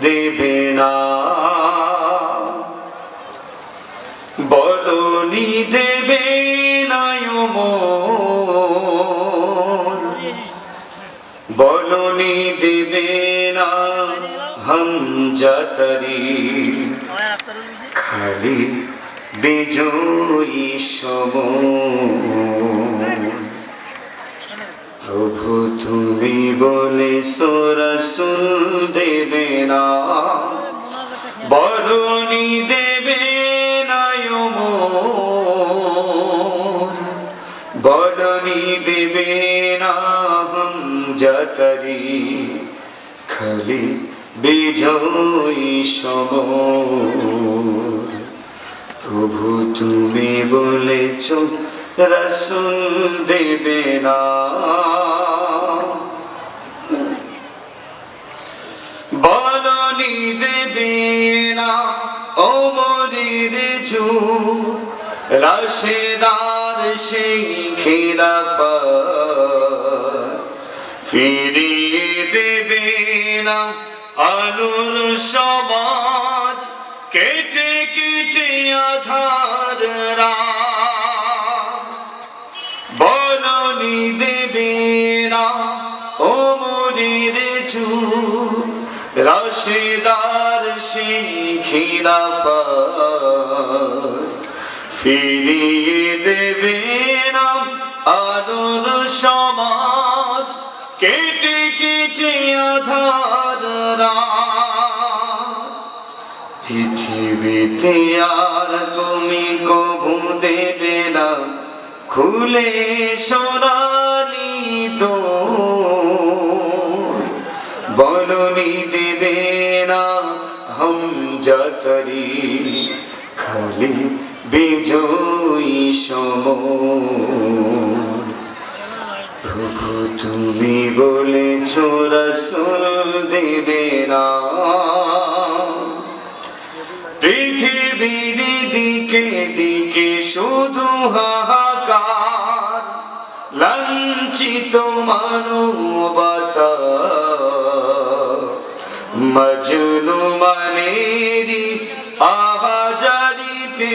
দেবে না, বলনি দেবে না মোর, বলনি দেবে না হামজাতারি, খালি বিজয়ী সমর। প্রভু তুমি বলেছো রাসূল দেবে না, বলনি দেবে না মোর, বলনি দেবে না হামজাতারি, খালি বিজয়ী সমর। প্রভু তুমি বলেছো রাসূল দেবে না, বলনি দেবে না ওমরের যুগ, রাশেদার সেই খিলাফত, ফিরিয়ে দেবে না আলোর সমাজ, কেটে কেটে আধার রাত, বলনি দেবে না ওমরের যুগ, রাশেদার সেই খিলাফত, ফিরিয়ে দেবে না আলোর সমাজ, কেটে কেটে আধার রাত। পৃথিবীতে আর তুমি কভু দেবে না খুলে সোনালি দোর, বলনি দেবে না হামজাতারি, খালি বিজয়ী সমর। প্রভু তুমি বলেছো রাসূল দেবে না, পৃথিবীর দিকে দিকে শুধু হাহাকার, লাঞ্ছিত মানবতা, মজলুমানেরই আহাজারিতে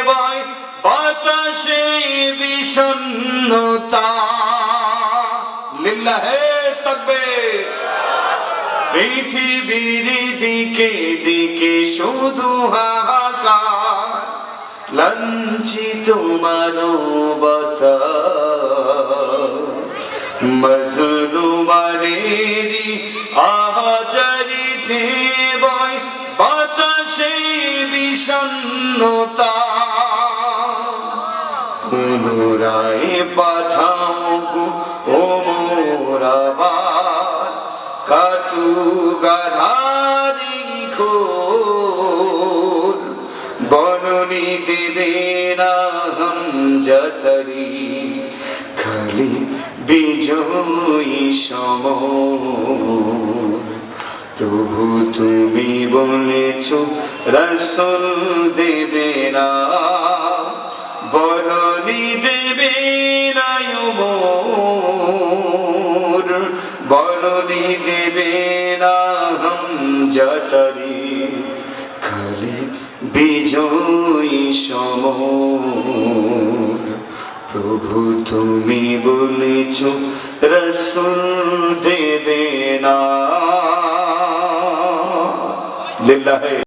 বয় বাতাসে বিষণ্ণতা। লিল্লাহে তাকবীর। পৃথিবীর দিকে দিকে শুধু হাহাকার, লাঞ্ছিত মানবতা, মজলুমানেরই আহাজারিতে বয় বাতাসে বিষণ্ণতা। পুনরায় পাঠাও গো ওমর আবার, কাটুক আঁধারি ঘোর, বলনি দেবে না হামজাতারি, খালি বিজয়ী সমর। প্রভু তুমি বলেছো রাসূল দেবে না, বলনি দেবে না মোর, বলনি দেবে না হামজাতারি, খালি বিজয়ী সমর। প্রভু তুমি বলেছো রাসূল দেবে না। লিল্লাহে।